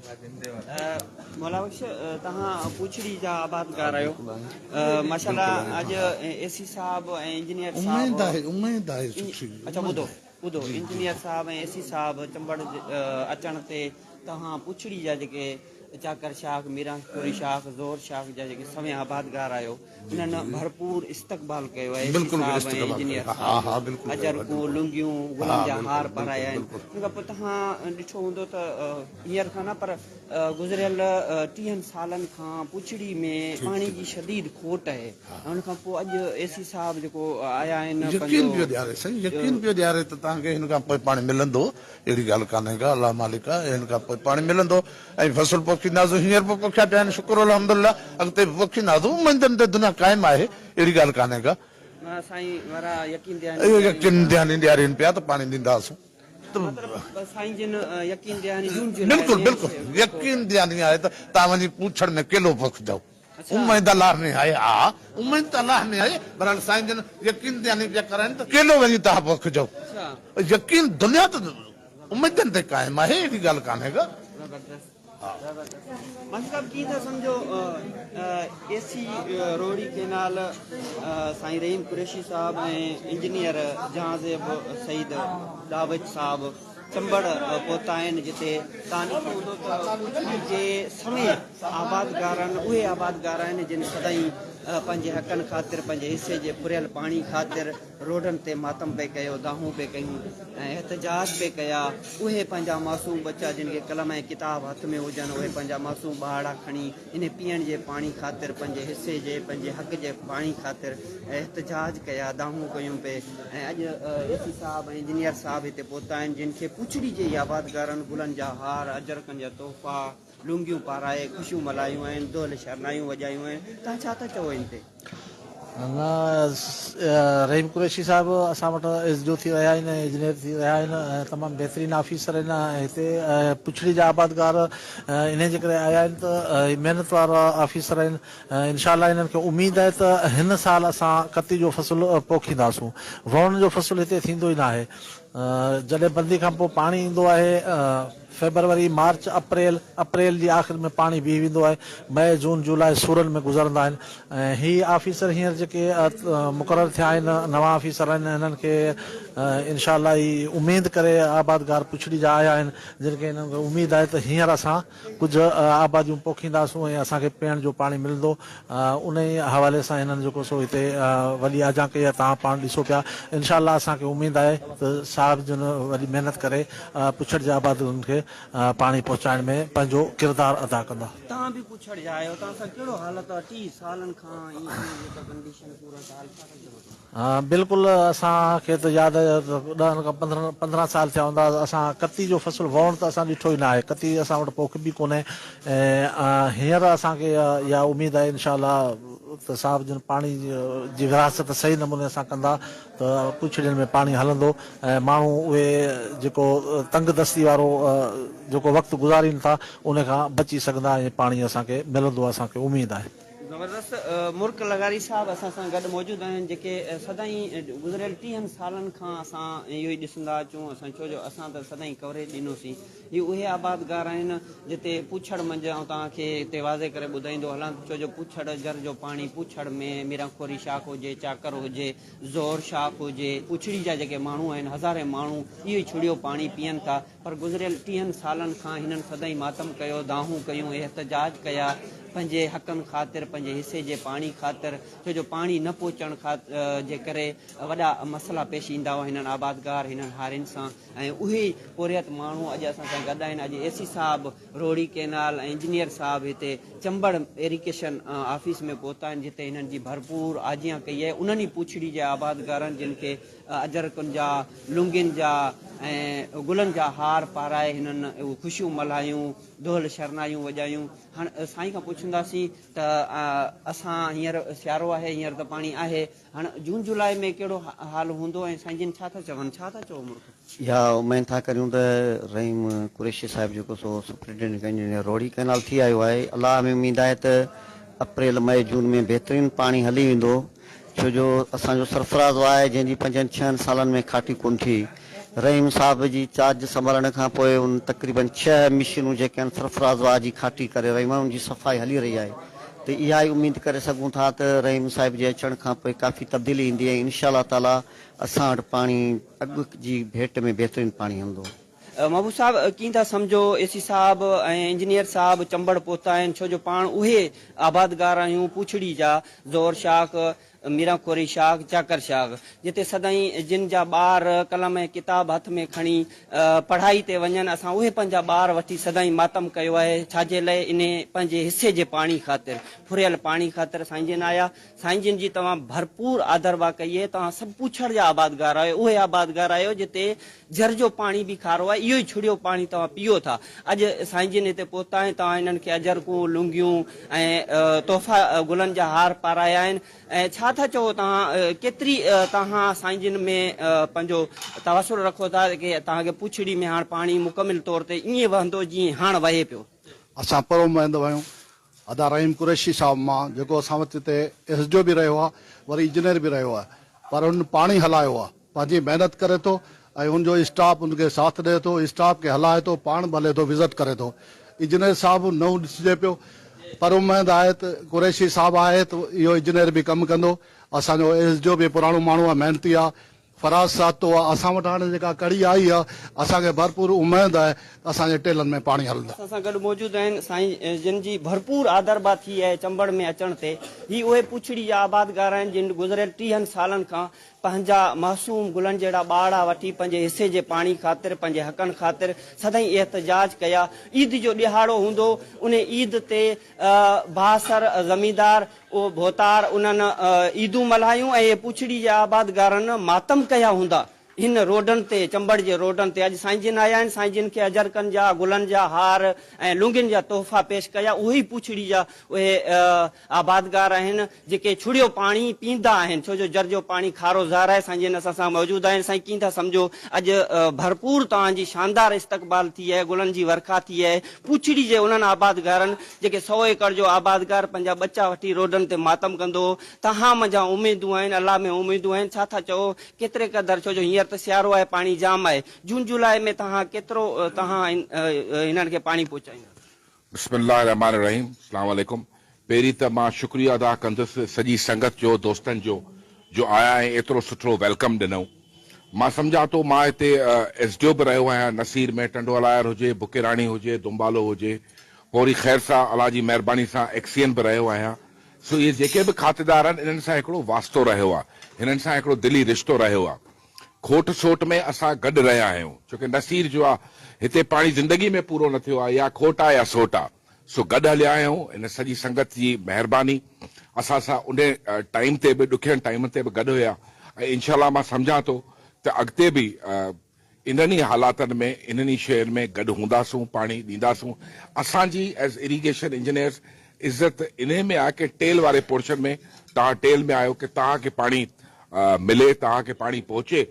मौला बख्श तव्हां पुछड़ी जा आबादगार आहियो माशाल्लाह अॼु एसी साहब ऐं इंजीनियर अच्छा ॿुधो इंजीनियर साहब ऐं एसी साहब चंबड़ अचण ते तव्हां पुछड़ी जा जेके चाकर शाख मीरांपुरी शाख ज़ोर शाख जा जेके सवें आबादगार आहियो उन्हनि भरपूर इस्तक़बाल कयो आहे इंजीनियर अजरकू लुंगियूं गुलनि जा हार पाराया आहिनि उन खां पोइ तव्हां ॾिठो हूंदो त हींअर खां न पर गुज़िरियल 30 सालनि खां पुछड़ी में पाणी जी शदीद खोट आहे उन खां पोइ अॼु एसी साहब जेको आया आहिनि यकीन पियो ॾियारे त तव्हांखे हिन खां पोइ पाणी मिलंदो अहिड़ी ॻाल्हि कान्हे का अलाह मालिक आहे हिन खां पोइ पाणी मिलंदो ऐं फसल पोखींदासीं हींअर पोइ पोखिया पिया आहिनि शुक्र अल्हम्दुलिल्लाह अॻिते पोखींदासीं उमेदनि ते दुनिया क़ाइमु आहे अहिड़ी ॻाल्हि कान्हे का यकीन ध्यानु ॾियारीनि पिया त पाणी ॾींदासीं बिल्कुलु बिल्कुलु यकीन ध्यानु आहे त तव्हां वञी पूछड़ में केलो पोखिजो उमेद अलाह में आहे हा उमेद त अलाह में आहे बहरहाल साईं जन यकीन ध्यानु पिया कराइनि त केलो वञी तव्हां पोखिजो यकीन दुनिया त उमेदनि ते क़ाइमु आहे अहिड़ी ॻाल्हि कान्हे का मतलब की था समझो एसी रोड़ी केनाल साईं रहीम कुरैशी साहब ऐं इंजीनियर जहाज़ेब सईद दावज साहब चंबड़ पहुता आहिनि जिते तव्हां ॾिठो हूंदो त जे समय आबादगार आहिनि उहे आबादगार आहिनि जिन सदाईं पंहिंजे हक़नि ख़ातिर पंहिंजे हिसे जे फुरियल पाणी ख़ातिर रोडनि ते मातम पे कयो दाहूं पे कयूं ऐं एहतजाज पे कया उहे पंहिंजा मासूम बच्चा जिन खे कलम ऐं किताब हथ में हुजनि उहे पंहिंजा मासूम ॿारड़ा खणी इन पीअण जे पाणी ख़ातिर पंहिंजे हिसे जे पंहिंजे हक़ जे पाणी ख़ातिर एहतजाज कया दाहूं कयूं पे ऐं अॼु एसी साहब ऐं इंजीनियर साहब हिते पहुता आहिनि जिन खे पुछड़ी जे आबादगारनि गुलनि जा हार अजरकनि जा तोहफ़ा लुंगियूं पाराए ख़ुशियूं मल्हायूं आहिनि दोल शरनायूं वॼायूं आहिनि तव्हां छा था चओ हिन ते रहीम कुरैशी साहब असां वटि एसडीओ थी रहिया आहिनि इंजीनियर थी रहिया आहिनि ऐं तमामु बहितरीनु ऑफिसर आहिनि हिते पुछड़ी जा आबादगार इन जे करे आया आहिनि त महिनत वारा ऑफिसर आहिनि इनशाला इन्हनि खे उमेदु आहे त हिन साल असां कती जो फ़सुलु पोखींदासूं वण जो फ़सुलु हिते थींदो ई न आहे जॾहिं बंदी खां पोइ पाणी ईंदो आहे फेबरवरी मार्च अप्रैल जी आख़िर में पाणी बीह वेंदो आहे मई जून जुलाई सूरनि में गुज़रंदा आहिनि ऐं हीअ ऑफिसर हींअर जेके मुक़ररु थिया आहिनि नवां ऑफिसर आहिनि हिननि खे इनशाला ई उमेद करे आबादगार पुछड़ी जा आया आहिनि जिन खे हिननि खे उमेदु आहे त हींअर असां कुझु आबादियूं पोखींदासूं ऐं असांखे पीअण जो पाणी मिलंदो उन ई हवाले सां हिननि जेको सो हिते वॾी आजा कई आहे तव्हां पाण ॾिसो पिया इनशाला असांखे उमेदु आहे त साहिब जन वॾी महिनत करे पुछड़ जे आबादियुनि खे पाणी पहुचाइण में पंहिंजो किरदारु अदा कंदा तव्हां बि पुछड़ जा आहियो तव्हां सां कहिड़ो हालत आहे 30 सालनि खां बिल्कुलु असांखे त यादि आहे 10 खां 15 साल थिया हूंदा असां कती जो फ़सुलु वण त असां ॾिठो ई न आहे कती असां वटि पोखबी कोन्हे ऐं हींअर असांखे इहा उमेदु आहे इनशाला त साहिब जन पाणी जी विरासत सही नमूने सां कंदा त पुछड़ियुनि में पाणी हलंदो ऐं माण्हू उहे जेको तंग दस्ती वारो जेको वक़्तु गुज़ारीनि था उन खां बची सघंदा ऐं पाणी असांखे मिलंदो असांखे उमेदु आहे ज़बरदस्त मुर्क लगारी साहब असां सां गॾु मौजूदु आहिनि जेके सदाईं गुज़िरियल 30 सालनि खां असां इहो ई ॾिसंदा अचूं असां छो जो असां त सदाईं कवरेज ॾिनोसीं इहे उहे आबादगार आहिनि जिते पुछड़ मंझि ऐं तव्हांखे हिते वाज़े करे ॿुधाईंदो हलां छो जो पुछड़ जर जो पाणी पुछड़ में मीरांखोरी शाख हुजे चाकर हुजे ज़ोर शाख हुजे पुछड़ी जा जेके माण्हू आहिनि हज़ारे माण्हू इहो ई छुड़ियो पाणी पीअनि था पर गुज़िरियल 30 सालनि खां हिननि सदाईं मातम कयो दाहूं कयूं एहतजाज कया पंहिंजे हक़नि ख़ातिर पंहिंजे हिसे जे पाणी ख़ातिर छो जो पाणी न पहुचण जे करे वॾा मसइला पेश ईंदा हुआ हिननि आबादगार हिननि हारियुनि सां ऐं उहे ई पोरियत माण्हू अॼु असां सां गॾु आहिनि अॼु एसी साहब रोड़ी केनाल ऐं इंजीनियर साहब हिते चंबड़ इरिगेशन ऑफिस में पहुता आहिनि जिते हिननि जी भरपूर आजियां कई आहे उन्हनि ई पुछड़ी जे आबादगारनि जिन खे अजरकुनि जा लुंगियुनि जा ऐं गुलनि जा हार पाराए हिननि ख़ुशियूं मल्हायूं दोल शरनायूं वॼायूं हाणे साईं खां पुछंदासीं त असां हींअर सियारो आहे हींअर त पाणी आहे हाणे जून जुलाई में कहिड़ो हाल हूंदो ऐं साईं जिन छा था चवनि छा था चओ मुर्ख इहा उमेद था करियूं त रहीम कुरैशी साहिब जेको सो सुप्रिटेंडेंट इंजीनियर रोड़ी कैनाल थी आयो आहे अलाह में उमेद आहे त अप्रैल मई जून में बहितरीनु पाणी हली वेंदो छो जो असांजो सरफराज़ आहे जंहिंजी 5-6 सालनि में खाटी कोन थी रहीम साहब जी चार्ज संभालण खां पोइ उन तक़रीबन 6 मिशनूं जेके आहिनि सरफराज़ जी खाटी करे रहियूं आहिनि, उनजी सफ़ाई हली रही आहे। त इहा ई उमेद करे सघूं था त रहीम साहिब जे अचण खां पोइ काफ़ी तब्दीली ईंदी ऐं इंशा ताला असां वटि पाणी अॻु जी भेट में बहितरीनु पाणी हूंदो। महबूब साहब कीअं था सम्झो एसी साहब ऐं इंजीनियर साहब चंबड़ पहुता आहिनि, छो जो पाण उहे आबादगार आहियूं पुछड़ी जा, ज़ोर शाख, मीराकोरी शाख, चाकर शाख, जिते सदाईं जिन जा ॿार कलम ऐं किताब हथ में खणी पढ़ाई ते वञनि, असां उहे पंहिंजा ॿार वठी सदाईं मातम कयो आहे। छाजे लाइ? इन पंहिंजे हिसे जे पाणी ख़ातिर, फुरियल पाणी ख़ातिर साईं जिन आया। साईं जिन जी तव्हां भरपूर आदरवा कई आहे। तव्हां सभु पुछड़ जा आबादगार आहियो, उहे आबादगार आहियो जिते जर जो पाणी बि खारो आहे, इहो ई छुड़ियो पाणी तव्हां पीओ था। अॼु साईं जिन हिते पहुता आहिनि, तव्हां हिननि खे अजरकूं, लुंगियूं ऐं तोहफ़ा गुलनि जा हार पाराया आहिनि। ऐं छा था चओ तव्हां, केतिरी तव्हां साईं जिन में पंहिंजो तवसुल रखो था की तव्हांखे पुछड़ी में हाणे पाणी मुकमिल तौर ते ईअं वहंदो जीअं हाणे वहे पियो? असां पहिरों वेंदो आहियूं अदा रहीम कुरैशी साहब मां, जेको असां वटि हिते एसडीओ बि रहियो आहे, वरी इंजीनियर बि रहियो आहे, पर हुन पाणी हलायो आहे, पंहिंजी महिनत करे थो ऐं हुनजो स्टाफ हुनखे साथ ॾिए थो, स्टाफ खे हलाए थो, पाण भले थो, विज़िट करे थो। इंजीनियर साहब नओं ॾिसिजे पियो, पर उमेद आहे त कुरैशी साहब आहे त इहो इंजीनियर बि कमु कंदो। असांजो एसडीओ बि पुराणो माण्हू आहे, महिनती आहे, फराज़ सातो आहे। असां वटि हाणे जेका कड़ी आई आहे, असांखे भरपूर उमेद आहे असांजे टेलनि में पाणी हलंदो। असां सां गॾु मौजूद आहिनि साईं जिन जी भरपूर आदरबा थी आहे चंबड़ में अचण ते। ही उहे पुछड़ी जा आबादगार आहिनि जिन गुज़िरियल 30 सालनि खां पंहिंजा मासूम गुलनि जहिड़ा ॿाड़ा वठी पंहिंजे हिसे जे पाणी ख़ातिर, पंहिंजे हक़नि ख़ातिर सदाईं एहतजाज कया। ईद जो ॾिहाड़ो हूंदो, उन ईद ते बासर ज़मींदार उहो भोतार उन्हनि ईदूं मल्हायूं ऐं पुछड़ी जे आबादगारनि मातम कया हूंदा हिन रोडनि ते, चंबड़ जे रोडनि ते। अॼु साईं जिन आया आहिनि, साईं जिन खे अजरकनि जा, गुलनि जा हार ऐं लुंगियुनि जा तोहफ़ा पेश कया। उहे ई पुछड़ी जा उहे आबादगार आहिनि जेके छुड़ियो पाणी पींदा आहिनि, छो जो जर जो पाणी खारो ज़ार आहे। साईं जिन असां सां मौजूद आहिनि। साईं कीअं था सम्झो अॼु भरपूर तव्हांजी शानदार इस्तक़बाल थी आहे, गुलनि जी वर्खा थी आहे पुछड़ी जे उन्हनि आबादगारनि जेके 100 एकड़ जो आबादगार पंहिंजा बच्चा वठी रोडनि ते मातम कंदो। तव्हां मुंहिंजा उमेदूं आहिनि, अलाह में उमेदूं आहिनि। छा था चओ केतिरे क़दुरु, छो जो हींअर त सियारो आहे, पाणी जाम आहे, जून जुलाई में तव्हां केतिरो तव्हां हिननि खे पाणी पहुचाईंदा? बिस्मिल्लाह रहमान रहीम, अस्सलाम वालेकुम। पहिरीं त मां शुक्रिया अदा कंदुसि सॼी संगत जो, दोस्तनि जो आया ऐं एतिरो सुठो वेलकम ॾिनऊं। मां सम्झां थो मां हिते एसडीओ बि रहियो आहियां, नसीर में टंडोलायर हुजे, बुकेराणी हुजे, दुम्बालो हुजे, पोरी ख़ैर सां अलाह जी महिरबानी सां एक्सीएन बि रहियो आहियां। सो इहे जेके बि खातेदार आहिनि, इन्हनि सां हिकिड़ो वास्तो रहियो आहे, हिननि सां हिकिड़ो दिली रिश्तो रहियो आहे। खोट सोट में असां गॾु रहिया आहियूं, छोकी नसीर जो आहे हिते पाणी ज़िंदगी में पूरो न थियो आहे, या खोट आहे या सोट आहे। सो गॾु हलिया आहियूं, इन सॼी संगत जी महिरबानी। असां सां उन टाइम ते बि, ॾुखियनि टाइम ते बि गॾु हुया ऐं इनशाला मां सम्झां थो त अॻिते बि इन्हनि ई हालातनि में, इन्हनि ई शयुनि में गॾु हूंदासूं, पाणी ॾींदासूं। असांजी एज़ इरीगेशन इंजीनियर्स इज़त इन में आहे की टेल वारे पोर्शन में, तव्हां टेल में आहियो, की तव्हांखे पाणी मिले, तव्हांखे पाणी पहुचे।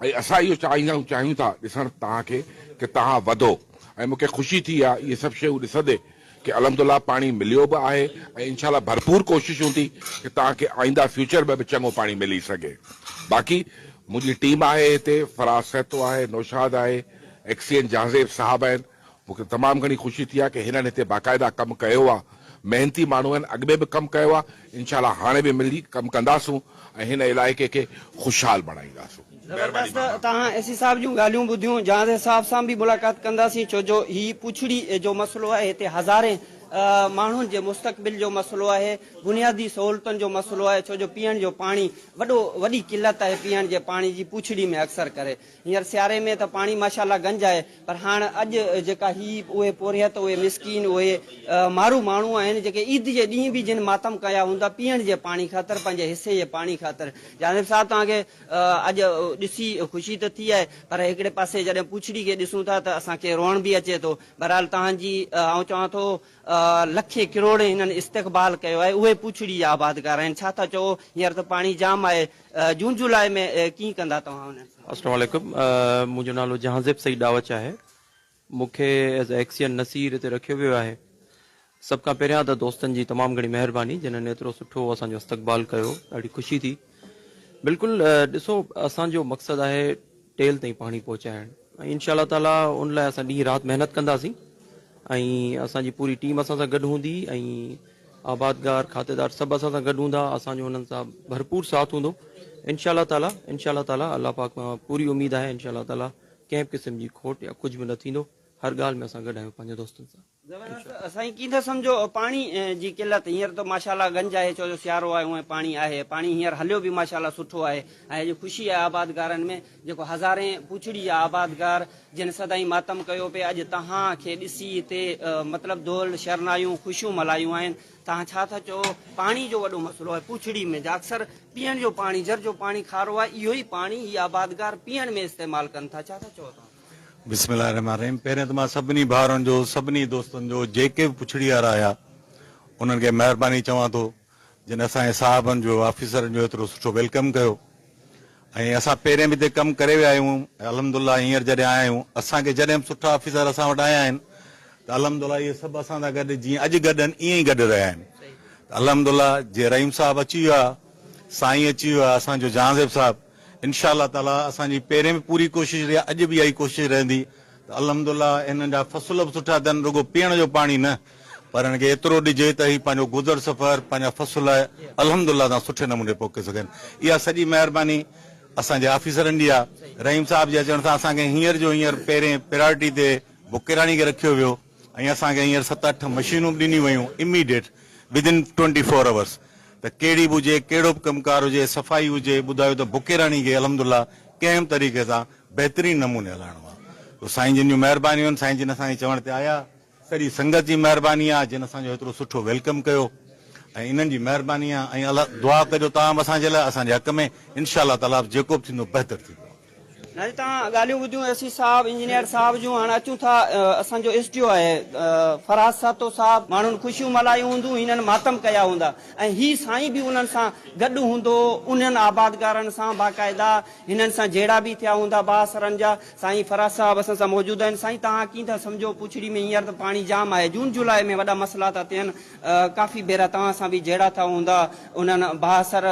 ऐं असां इहो चाहियूं था ॾिसण तव्हांखे की तव्हां वधो। ऐं मूंखे ख़ुशी थी आहे इहे सभु शयूं ॾिसंदे की अल्हम्दुलिल्लाह पाणी मिलियो बि आहे ऐं इंशाल्लाह भरपूर कोशिशि हूंदी की तव्हांखे आईंदा फ्यूचर में बि चङो पाणी मिली सघे। बाक़ी मुंहिंजी टीम आहे हिते, फराज़ सहतो आहे, नौशाद आहे, एक्सीएन जहाज़ेब साहब आहिनि। मूंखे तमामु घणी ख़ुशी थी आहे की हिननि हिते बाक़ाइदा कमु कयो आहे, मेहनती माण्हू आहिनि, अॻु में बि कमु कयो आहे, इंशाल्लाह हाणे बि मिली कमु कंदासूं ऐं हिन इलाइक़े खे ख़ुशहाल बणाईंदासूं। ज़बरदस्त। तव्हां एसी साहब जूं ॻाल्हियूं ॿुधियूं, जहाज़ साहब सां बि मुलाक़ात कंदासीं, छो जो ही पुछड़ी जो मसइलो आहे, हिते हज़ारे माण्हुनि जे मुस्तक़बिल जो मसइलो आहे, बुनियादी सहूलियतुनि जो मसइलो आहे, छो जो पीअण जो पाणी वॾी किल्लत आहे पीअण जे पाणी जी पुछड़ी में अक्सर करे। हींअर सियारे में त पाणी माशाल्लाह गंज आहे, पर हाणे अॼु जेका ही उहे पोरियत, उहे मिसकीन, उहे मारू माण्हू आहिनि जेके ईद जे ॾींहुं बि जिन मातम कया हूंदा पीअण जे पाणी ख़ातिर, पंहिंजे हिसे जे पाणी ख़ातिर। जानिब साहब तव्हांखे अॼु ॾिसी ख़ुशी त थी आहे, पर हिकिड़े पासे जॾहिं पुछड़ी खे ॾिसूं था त असांखे रोअण बि अचे थो। बहरहाल तव्हांजी आउं चवां थो लखे किरोड़े हिननि इस्तक़बाल कयो आहे, उहे पुछड़ी जा आबादगार आहिनि। छा था चओ हींअर त पाणी जाम आहे, जून जुलाई में कीअं कंदा तव्हां हुन? अस्सलाम वालेकुम, मुंहिंजो नालो जहाज़ेब सईद दावच आहे। मूंखे एज़ एक्सीएन नसीर हिते रखियो वियो आहे। सभ खां पहिरियां त दोस्तनि जी तमामु घणी महिरबानी जिन्हनि एतिरो सुठो असांजो इस्तक़बाल कयो, ॾाढी ख़ुशी थी। बिल्कुलु ॾिसो, असांजो मक़सदु आहे टेल ताईं पाणी पहुचाइणु ऐं इंशाल्लाह ताला उन लाइ असां ॾींहुं राति महिनत कंदासीं ऐं असांजी पूरी टीम असां सां गॾु हूंदी ऐं आबादगार खातेदार सभु असां सां गॾु हूंदा असांजो हुननि सां भरपूर साथ हूंदो इंशाल्लाह ताला अल्लाह पाक मां पूरी उमेद आहे इंशाल्लाह ताला कंहिं बि क़िस्म जी खोट या कुझु बि न थींदो हर ॻाल्हि में असां गॾु आहियूं पंहिंजे दोस्तनि सां ज़बरदस्त साईं कीअं था सम्झो पाणी जी किल्लत हींअर त माशाल्लाह गंज आहे छो जो सियारो आहे उहे पाणी आहे पाणी हींअर हलियो बि माशाल्लाह सुठो आहे ऐं जो ख़ुशी आहे आबादगारनि में जेको हज़ारे पुछड़ी जा आबादगार जिन सदाईं मातम कयो पिए अॼु तव्हांखे ॾिसी हिते मतिलबु दोल शरनायूं ख़ुशियूं मल्हायूं आहिनि तव्हां छा था चओ पाणी जो वॾो मसइलो आहे पुछड़ी में अक्सर पीअण जो पाणी जर जो पाणी खारो आहे इहो ई पाणी ही आबादगार पीअण में इस्तेमालु कनि था छा था चओ तव्हां बिस्मिल्लाहिर्रहमानिर्रहीम पहिरियों त मां सभिनी भाउरनि जो सभिनी दोस्तनि जो जेके बि पुछड़ी वारा आया उन्हनि खे महिरबानी चवां थो जिन असांजे साहबनि जो ऑफिसरनि जो एतिरो सुठो वेलकम कयो ऐं असां पहिरें बि हिते कमु करे विया आहियूं अल्हम्दुलिल्लाह हींअर जॾहिं आया आहियूं असांखे जॾहिं बि सुठा ऑफिसर असां वटि आया आहिनि त अल्हम्दुलिल्लाह इहे सभु असां सां गॾु जीअं अॼु गॾु आहिनि ईअं ई गॾु रहिया आहिनि अल्हम्दुलिल्लाह जे रहीम साहब अची वियो आहे साईं अची वियो आहे असांजो जहांज़ेब साहब इंशाअल्लाह ताला असांजी पहिरें बि पूरी कोशिशि रही आहे अॼु बि इहा कोशिशि रहंदी त अल्हम्दुलिल्लाह हिननि जा फ़सुल बि सुठा अथनि रुगो पीअण जो पाणी न पर हिन खे एतिरो ॾिजे त ही पंहिंजो गुज़र सफ़र पंहिंजा फ़सुल अल्हम्दुलिल्लाह तां सुठे नमूने पोखे सघनि इहा सॼी महिरबानी असांजे ऑफिसरनि जी आहे रहीम साहब जे अचण सां असांखे हींअर जो हींअर पहिरें प्रायोरिटी ते बुकेराणी खे रखियो वियो ऐं असांखे हींअर 7-8 मशीनूं बि ॾिनियूं वयूं इमीडिएट विदिन 24 आवर्स त कहिड़ी बि हुजे कहिड़ो बि कमकार हुजे सफ़ाई हुजे ॿुधायो त बुकेराणी खे अल्हम्दुलिल्लाह कंहिं बि तरीक़े सां बहितरीन नमूने हलाइणो आहे तो साईं जिन जूं महिरबानियूं आहिनि साईं जिन असांजे चवण ते आया सॼी संगत जी महिरबानी आहे जिन असांजो एतिरो सुठो वेलकम कयो ऐं इन्हनि जी महिरबानी आहे ऐं अलाह दुआ कजो तव्हां असांजे लाइ असांजे हक़ में इंशाअल्लाह ताला जेको बि थींदो बहितर थींदो नाज़ तव्हां ॻाल्हियूं ॿुधियूं एसी साहब इंजीनियर साहब जूं हाणे अचूं था असांजो एसडीओ आहे फराज़ सातो साहब माण्हुनि ख़ुशियूं मल्हायूं हूंदियूं हिननि मातम कया हूंदा ऐं ही साईं बि उन्हनि सां गॾु हूंदो उन्हनि आबादगारनि सां बाक़ाइदा हिननि सां जहिड़ा बि थिया हूंदा बासरनि जा साईं फराज़ साहब असां सां मौजूदु आहिनि साईं तव्हां कीअं था सम्झो पुछड़ी में हींअर त पाणी जाम आहे जून जुलाई में वॾा मसइला था थियनि काफ़ी भेरा तव्हां सां बि जहिड़ा था हूंदा उन्हनि बासर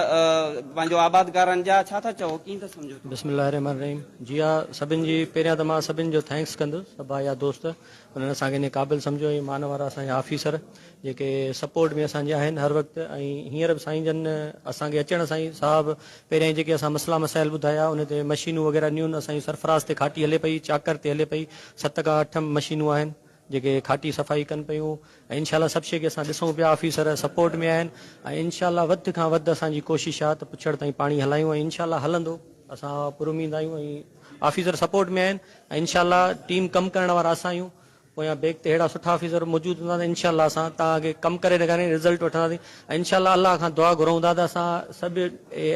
पंहिंजो आबादगारनि जा छा था चओ कीअं था सम्झो बिस्मिल्लाहिर्रहमानिर्रहीम जी हाँ सभिनि जी पहिरियां त मां सभिनि जो थैंक्स कंदुसि सभु आया दोस्त उन्हनि असांखे इन क़ाबिल सम्झो ऐं मान वारा असांजा ऑफिसर जेके सपोर्ट में असांजे आहिनि हर वक़्तु ऐं हींअर बि साईं जन असांखे अचण साईं साहब पहिरियां जेके असां मसइला मसाइल ॿुधाया उन ते मशीनूं वग़ैरह ॾियूं असांजी सरफराज़ ते खाटी हले पई चाकर ते हले पई 7 खां 8 मशीनूं आहिनि जेके खाटी सफ़ाई कनि पियूं ऐं इनशाला सभु शइ खे असां ॾिसूं पिया ऑफिसर सपोर्ट में आहिनि ऐं इनशाला वधि खां वधि असांजी कोशिशि आहे त पुछड़ ताईं पाणी हलायूं ऐं इनशाला हलंदो असां पुरुमीद आहियूं ऐं ऑफिसर सपोर्ट में आहिनि ऐं इनशाला टीम कमु करण वारा असां आहियूं पोयां बैग ते अहिड़ा सुठा ऑफिसर मौजूदु हूंदा त इनशाला असां तव्हांखे कमु करे रखां रिज़ल्ट वठंदासीं ऐं इनशाला अलाह खां दुआ घुरूं था त असां सभु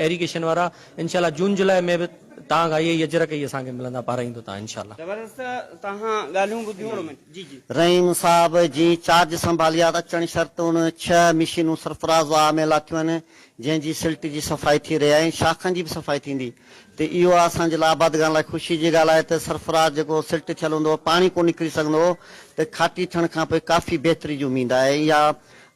एरीगेशन वारा इनशाला जून जुलाई में बि तव्हां खां इहे अजर कई असांखे मिलंदा पाराईंदो तव्हां इनशाला ज़बरदस्त तव्हां ॻाल्हियूं ॿुधियूं जी जी रहीम साहब जी चार्ज संभालिया त अचण शर्त उन 6 मशीनूं सरफराज़ में लाथियूं आहिनि जंहिंजी सिल्ट जी सफ़ाई थी रही आहे ऐं शाखनि जी बि सफ़ाई थींदी त इहो आहे असांजे लाइ आबादगारनि लाइ ख़ुशी जी ॻाल्हि आहे त सरफराज़ जेको सिल्ट थियल हूंदो पाणी कोन निकिरी सघंदो त खाटी थियण खां पोइ काफ़ी बहितरी जी उमेद आहे इहा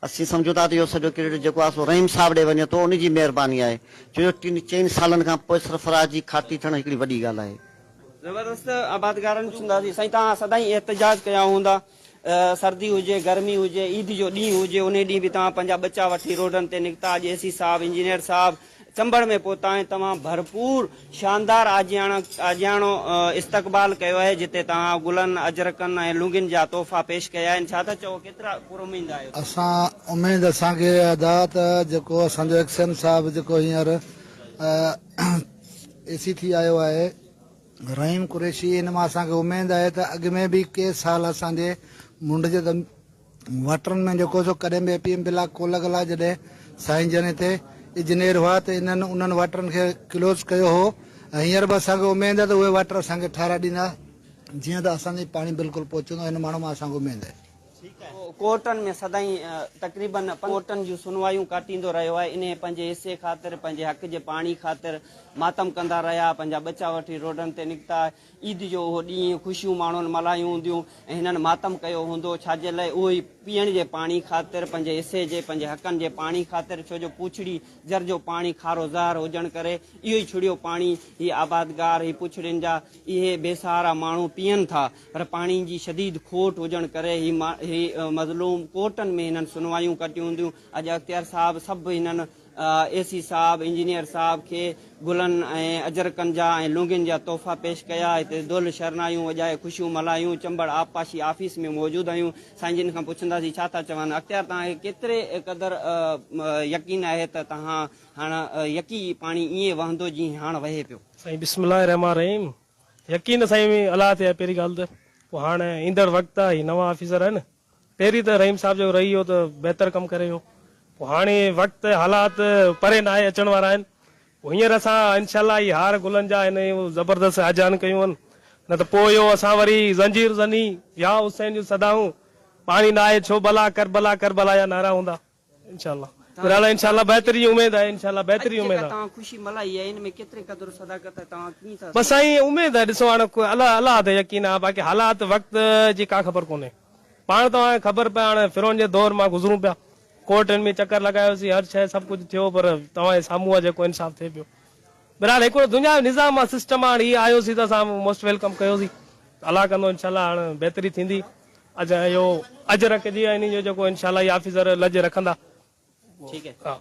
असीं सम्झूं था त इहो सॼो क्रेडिट जेको आहे सो रहीम साहब ॾे वञे थो उनजी महिरबानी आहे छो जो 4 सालनि खां पोइ सरफराज़ जी खाटी थियण हिकिड़ी वॾी ॻाल्हि आहे ज़बरदस्त आबादगारनि चवंदासीं साईं तव्हां सदाईं एहतजाज कया हूंदा सर्दी हुजे गर्मी हुजे ईद जो ॾींहुं हुजे उन ॾींहुं बि तव्हां पंहिंजा बचा वठी रोडनि ते निकिता अॼु एसी साहब इंजीनियर साहब चंबड़ में पहुता ऐं तव्हां भरपूर शानदार आजियाणो इस्तक़बाल कयो आहे जिते तव्हां गुलनि अजरकनि ऐं लुंगिन जा तोहफ़ा पेश कया आहिनि छा था चओ केतिरा पुरुमीद आहियो असां उमेद असांखे अदा त जेको असांजो एक्शन साहब जेको हींअर एसी थी आयो आहे रहीम कुरैशी इन मां असांखे उमेद आहे त अॻ में बि के साल असांजे मुंड जे वाटरनि में जेको सो कॾहिं बि एपीएम ब्लॉक को लॻल आहे जॾहिं साईं जन हिते इंजीनियर हुआ त इन्हनि उन्हनि वाटरनि खे क्लोज़ कयो हो ऐं हींअर बि असांखे उमेद आहे त उहे वाटर असांखे ठाराए ॾींदा जीअं त असांजी पाणी बिल्कुलु पहुचंदो हिन माण्हू मां असांखे उमेद आहे कोर्टनि में सदाई तक़रीबन कोर्टनि जूं सुनवायूं काटींदो रहियो आहे। इन पंहिंजे हिसे ख़ातिर पंहिंजे हक़ जे पाणी ख़ातिर मातम कंदा रहिया, पंहिंजा बचा वठी रोडनि ते निकिता। ईद जो उहो ॾींहुं ख़ुशियूं माण्हुनि मल्हायूं हूंदियूं ऐं हिननि मातम कयो हूंदो छाजे लाइ? उहो ई पीअण जे पाणी ख़ातिर, पंहिंजे हिसे जे पंहिंजे हक़नि जे पाणी ख़ातिर। छो जो पुछड़ी जर जो पाणी खारो ज़हर हुजण करे इहो ई छुड़ियो पाणी ही आबादगार ही पुछड़ियुनि जा इहे बेसहारा माण्हू पीअनि था। पर पाणी जी शदीद खोट हुजण करे ही मज़लूम कोर्टनि में हिननि सुनवायूं कटियूं हूंदियूं। अॼु अख्तियार साहब सभु हिननि AC साहब, इंजीनियर साहब खे गुलनि ऐं अजरकनि जा ऐं लुंगियुनि जा तोहफ़ा पेश कया। हिते दुल शरनायूं वॼाए ख़ुशियूं मल्हायूं। चंबड़ आबपाशी ऑफिस में मौजूदु आहियूं। साईं जिन खां पुछंदासीं छा था चवनि। अख्तियार, तव्हांखे केतिरे क़दुरु यकीन आहे त तव्हां हाणे यकी पाणी ईअं वहंदो जीअं हाणे वहे पियो? साईं बिस्मिल्लाह रहमान रहीम। यकीन साईं अलाह ते आहे। पहिरीं ॻाल्हि त पोइ हाणे ईंदड़ वक़्तु आहे, नवां ऑफिसर आहिनि। पहिरीं त रहीम साहब जो रही हो त बहितर कमु करे हो। पोइ हाणे वक़्तु हालात परे न आहे, अचण वारा आहिनि। पोइ हींअर असां इनशाला ई हार गुलनि जा आहिनि ज़बरदस्त आजान कयूं आहिनि। न त पोइ इहो असां वरी ज़ंजीर ज़नी या हुसैन जूं सदाऊं पाणी न आहे छो भला करबला करबला जा नारा हूंदा इनशाला। इनशाला बहितरी उमेद आहे, इनशाला बहितरी उमेद आहे। तव्हां ख़ुशी मल्हाई आहे, इन में केतिरे क़दुरु सदाकत आहे? तव्हां कीअं था? बस साईं उमेद आहे। ॾिसो हाणे अलाह ते यकीन आहे, बाक़ी हालात वक़्त जी का ख़बर कोन्हे। पाण तव्हांखे ख़बर पए हाणे फिरोन जे दौर मां गुज़रूं पिया, कोर्टनि में चकर लॻायोसीं, हर शइ सभु कुझु थियो, पर तव्हांजे साम्हूं आहे जेको इंसाफ़ थिए पियो। बहरहाल हिकिड़ो दुनिया जो निज़ाम आहे, सिस्टम आहे। हाणे आयोसीं त असां मोस्ट वेलकम कयोसीं। अलाह कंदो इनशाला हाणे बहितरी थींदी। अॼु इहो अजरक जी इन जो जेको इनशाला ऑफिसर लज रखंदा। ठीकु आहे।